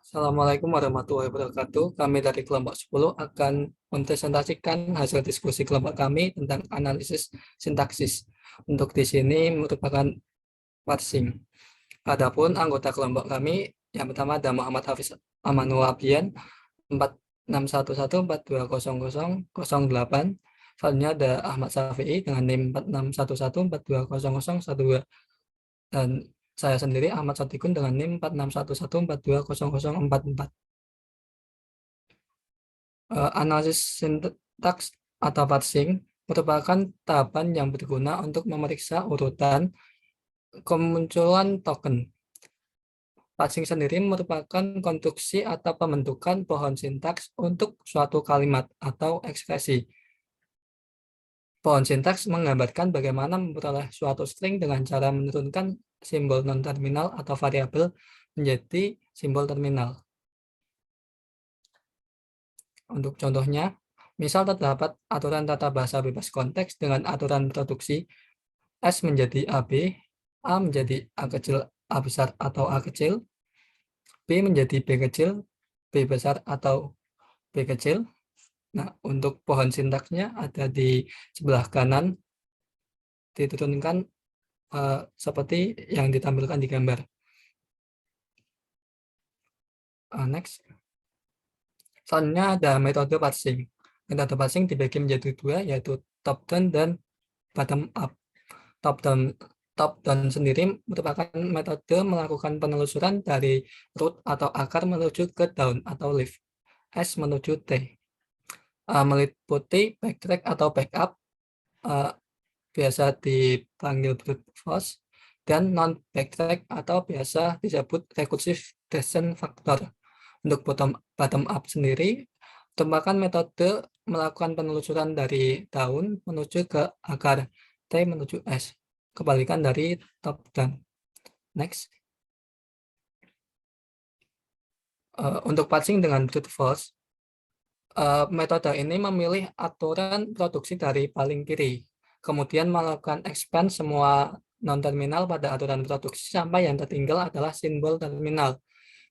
Assalamualaikum warahmatullahi wabarakatuh. Kami dari kelompok 10 akan mempresentasikan hasil diskusi kelompok kami tentang analisis sintaksis. Untuk di sini merupakan parsing. Adapun anggota kelompok kami, yang pertama ada Muhammad Hafiz Amanul Abian 4611420008. Selanjutnya ada Ahmad Syafi'i dengan NIM 4611420012. Dan saya sendiri Ahmad Satikun dengan NIM 4611420044. Analisis sintaks atau parsing merupakan tahapan yang berguna untuk memeriksa urutan kemunculan token. Parsing sendiri merupakan konstruksi atau pembentukan pohon sintaks untuk suatu kalimat atau ekspresi. Pohon sintaks menggambarkan bagaimana memperoleh suatu string dengan cara menurunkan simbol non-terminal atau variabel menjadi simbol terminal. Untuk contohnya, misal terdapat aturan tata bahasa bebas konteks dengan aturan produksi S menjadi AB, A menjadi A kecil A besar atau A kecil, B menjadi B kecil, B besar atau B kecil. Nah, untuk pohon sintaksnya ada di sebelah kanan, diturunkan seperti yang ditampilkan di gambar. Next. Selanjutnya ada metode parsing. Metode parsing dibagi menjadi dua, yaitu top down dan bottom up. Top down sendiri merupakan metode melakukan penelusuran dari root atau akar menuju ke daun atau leaf, S menuju T. Meliputi backtrack atau backup, biasa dipanggil brute force, dan non-backtrack atau biasa disebut recursive descent factor. Untuk bottom up sendiri merupakan metode melakukan penelusuran dari daun menuju ke akar, T menuju S, kebalikan dari top down. Next. Untuk parsing dengan brute force, metode ini memilih aturan produksi dari paling kiri, kemudian melakukan expand semua non-terminal pada aturan produksi sampai yang tertinggal adalah simbol terminal.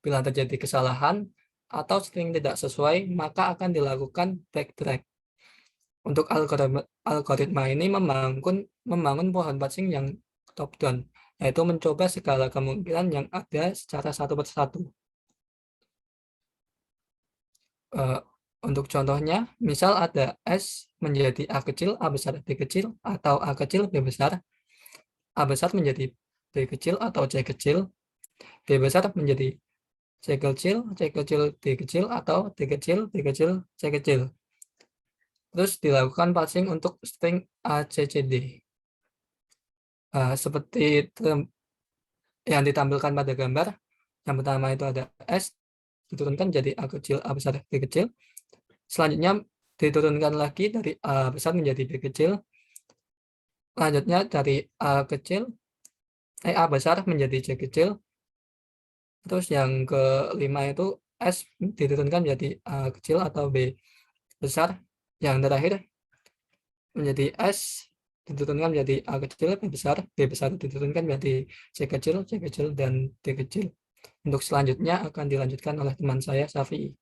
Bila terjadi kesalahan atau string tidak sesuai, maka akan dilakukan backtrack. Untuk algoritma ini membangun pohon parsing yang top down, yaitu mencoba segala kemungkinan yang ada secara satu persatu. Untuk contohnya, misal ada S menjadi A kecil, A besar, B kecil, atau A kecil, B besar, A besar menjadi B kecil atau C kecil, B besar menjadi C kecil, D kecil, atau D kecil, B kecil, C kecil. Terus dilakukan parsing untuk string ACCD. Seperti yang ditampilkan pada gambar, yang pertama itu ada S, diturunkan jadi A kecil, A besar, B kecil. Selanjutnya diturunkan lagi dari A besar menjadi B kecil. Selanjutnya dari A besar menjadi C kecil. Terus yang kelima itu S diturunkan menjadi A kecil atau B besar. Yang terakhir menjadi S diturunkan menjadi A kecil, B besar diturunkan menjadi C kecil, dan D kecil. Untuk selanjutnya akan dilanjutkan oleh teman saya, Safi.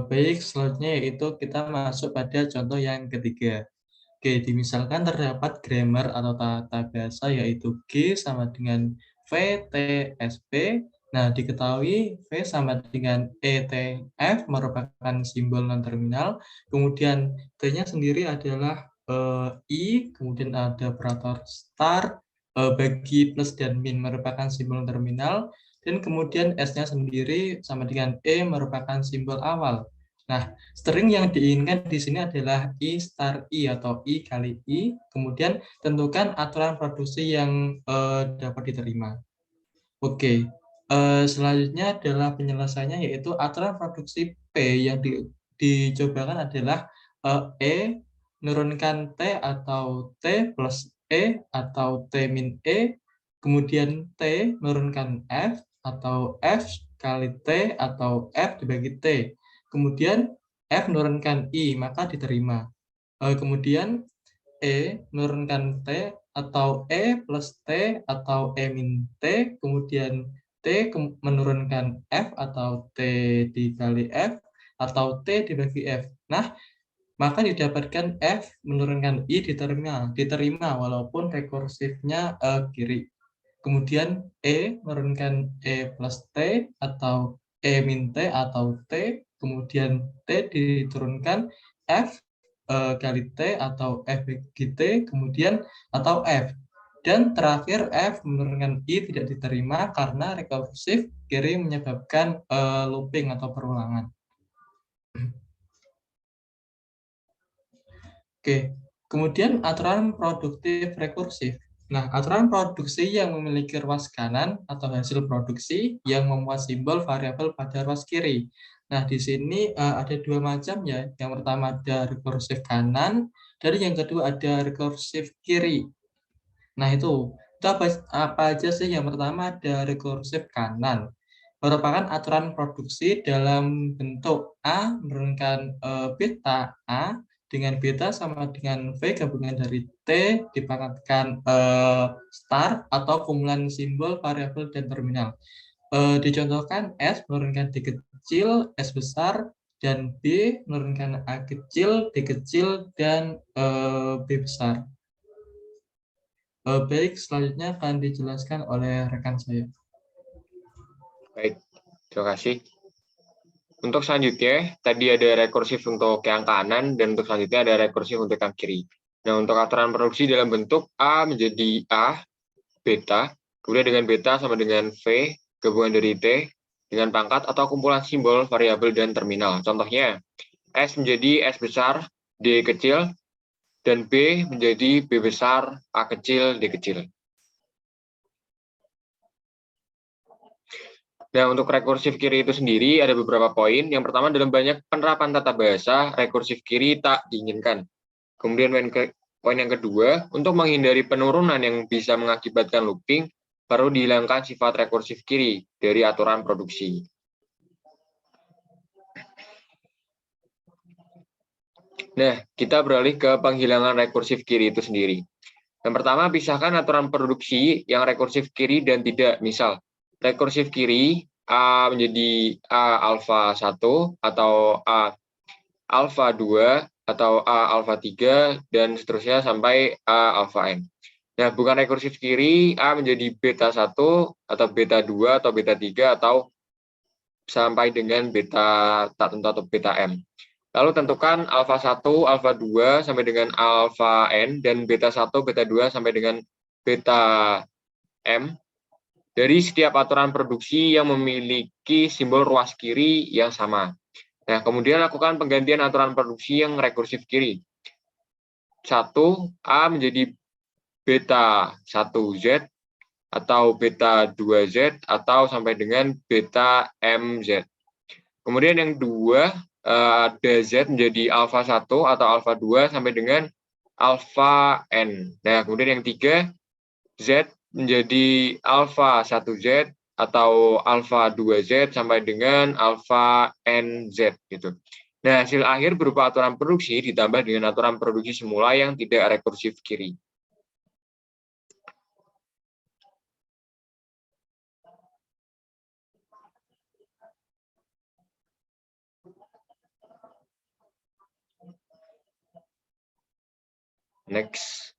Baik, selanjutnya yaitu kita masuk pada contoh yang ketiga. Oke, dimisalkan terdapat grammar atau tata bahasa yaitu G sama dengan VTSP. Nah, diketahui V sama dengan ETF merupakan simbol non-terminal. Kemudian T-nya sendiri adalah I, kemudian ada operator start, bagi plus dan min merupakan simbol terminal. Dan kemudian S-nya sendiri sama dengan E merupakan simbol awal. Nah, string yang diinginkan di sini adalah I star I atau I kali I. Kemudian tentukan aturan produksi yang dapat diterima. Oke, selanjutnya adalah penyelesaiannya yaitu aturan produksi P yang dicobakan adalah E menurunkan T atau T plus E atau T min E. Kemudian T menurunkan F atau F kali T atau F dibagi T. Kemudian F menurunkan I, maka diterima. Kemudian E menurunkan T atau E plus T, atau E min T, kemudian T menurunkan F, atau T dikali F, atau T dibagi F. Nah, maka didapatkan F menurunkan I diterima walaupun rekursifnya kiri. Kemudian E menurunkan E plus T, atau E min T, atau T, kemudian T diturunkan F kali T, atau F bagi T, kemudian atau F. Dan terakhir F menurunkan I tidak diterima karena rekursif kiri menyebabkan looping atau perulangan. Oke, kemudian aturan produktif rekursif. Nah, aturan produksi yang memiliki ruas kanan atau hasil produksi yang memuat simbol variabel pada ruas kiri. Nah, di sini ada dua macam ya. Yang pertama ada rekursif kanan, dan yang kedua ada rekursif kiri. Nah, itu apa aja sih? Yang pertama ada rekursif kanan. Merupakan aturan produksi dalam bentuk A menurunkan beta A dengan beta sama dengan V gabungan dari T dipangkatkan star atau kumpulan simbol variabel dan terminal. Dicontohkan S menurunkan D kecil, S besar, dan B menurunkan A kecil, D kecil, dan B besar. Baik, selanjutnya akan dijelaskan oleh rekan saya. Baik, terima kasih. Untuk selanjutnya, tadi ada rekursif untuk yang kanan, dan untuk selanjutnya ada rekursif untuk yang kiri. Nah, untuk aturan produksi dalam bentuk A menjadi A, beta, kemudian dengan beta sama dengan V, gabungan dari T, dengan pangkat atau kumpulan simbol, variabel, dan terminal. Contohnya, S menjadi S besar, D kecil, dan B menjadi B besar, A kecil, D kecil. Nah, untuk rekursif kiri itu sendiri ada beberapa poin. Yang pertama, dalam banyak penerapan tata bahasa, rekursif kiri tak diinginkan. Kemudian poin yang kedua, untuk menghindari penurunan yang bisa mengakibatkan looping, perlu dihilangkan sifat rekursif kiri dari aturan produksi. Nah, kita beralih ke penghilangan rekursif kiri itu sendiri. Yang pertama, pisahkan aturan produksi yang rekursif kiri dan tidak. Misal, rekursif kiri A menjadi A alfa 1 atau A alfa 2 atau A alfa 3 dan seterusnya sampai A alfa N. Nah, bukan rekursif kiri A menjadi beta 1 atau beta 2 atau beta 3 atau sampai dengan beta tak tentu atau beta M. Lalu tentukan alfa 1, alfa 2 sampai dengan alfa N dan beta 1, beta 2 sampai dengan beta M dari setiap aturan produksi yang memiliki simbol ruas kiri yang sama. Nah, kemudian lakukan penggantian aturan produksi yang rekursif kiri. 1, A menjadi beta 1Z atau beta 2Z atau sampai dengan beta MZ. Kemudian yang dua, ada Z menjadi alfa 1 atau alfa 2 sampai dengan alfa N. Nah, kemudian yang tiga, Z menjadi alfa 1Z atau alfa 2Z sampai dengan alfa NZ gitu. Nah, hasil akhir berupa aturan produksi ditambah dengan aturan produksi semula yang tidak rekursif kiri. Next.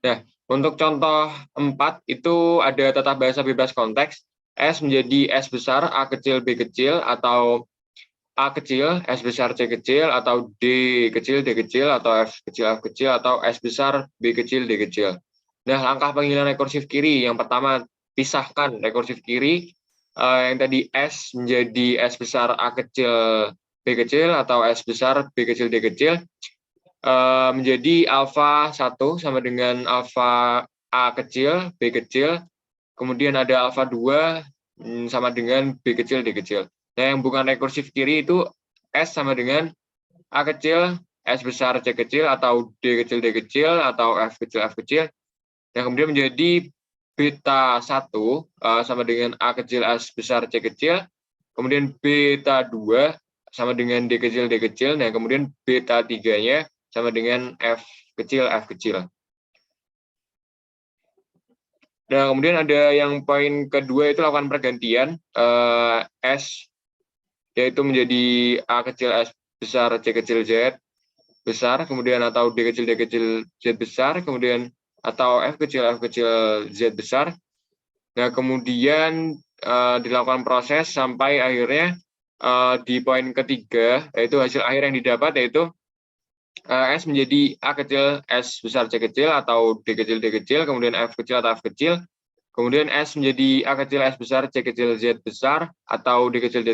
Nah, untuk contoh 4 itu ada tata bahasa bebas konteks. S menjadi S besar, A kecil, B kecil, atau A kecil, S besar, C kecil, atau D kecil, D kecil, atau F kecil, F kecil, atau S besar, B kecil, D kecil. Nah, langkah penghilangan rekursif kiri. Yang pertama, pisahkan rekursif kiri. Yang tadi S menjadi S besar, A kecil, B kecil, atau S besar, B kecil, D kecil. Menjadi alfa 1 sama dengan alfa A kecil, B kecil, kemudian ada alfa 2 sama dengan B kecil, D kecil. Nah, yang bukan rekursif kiri itu S sama dengan A kecil, S besar, C kecil, atau D kecil, D kecil, atau F kecil, F kecil. Yang kemudian menjadi beta 1 sama dengan A kecil, S besar, C kecil. kemudian beta 2 sama dengan D kecil, nah kemudian beta 3-nya sama dengan F kecil. Nah, kemudian ada yang poin kedua itu lakukan pergantian S, yaitu menjadi A kecil S besar C kecil Z besar, kemudian atau D kecil Z besar, kemudian atau F kecil Z besar. Nah, kemudian dilakukan proses sampai akhirnya di poin ketiga, yaitu hasil akhir yang didapat yaitu S menjadi A kecil S besar C kecil atau D kecil, kemudian F kecil atau F kecil, kemudian S menjadi A kecil S besar C kecil Z besar atau D kecil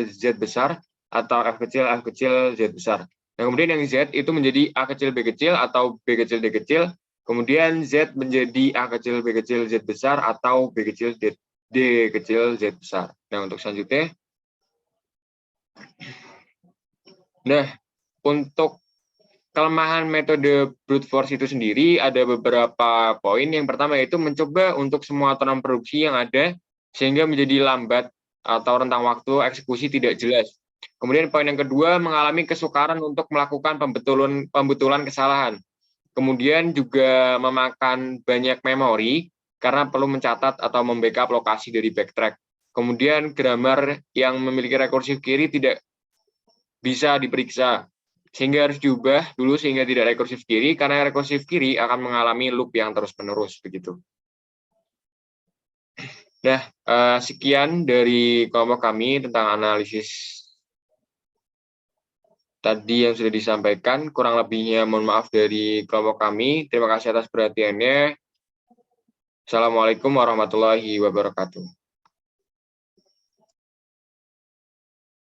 Z besar atau F kecil Z besar. Nah, kemudian yang Z itu menjadi A kecil B kecil atau B kecil D kecil, kemudian Z menjadi A kecil B kecil Z besar atau B kecil D kecil Z besar. Nah, untuk selanjutnya. Nah, untuk kelemahan metode brute force itu sendiri ada beberapa poin. Yang pertama yaitu mencoba untuk semua aturan produksi yang ada sehingga menjadi lambat atau rentang waktu eksekusi tidak jelas. Kemudian poin yang kedua mengalami kesukaran untuk melakukan pembetulan kesalahan. Kemudian juga memakan banyak memori karena perlu mencatat atau membackup lokasi dari backtrack. Kemudian grammar yang memiliki rekursif kiri tidak bisa diperiksa, sehingga harus diubah dulu sehingga tidak rekursif kiri, karena rekursif kiri akan mengalami loop yang terus-menerus begitu. Nah, sekian dari kelompok kami tentang analisis tadi yang sudah disampaikan. Kurang lebihnya mohon maaf dari kelompok kami. Terima kasih atas perhatiannya. Assalamualaikum warahmatullahi wabarakatuh.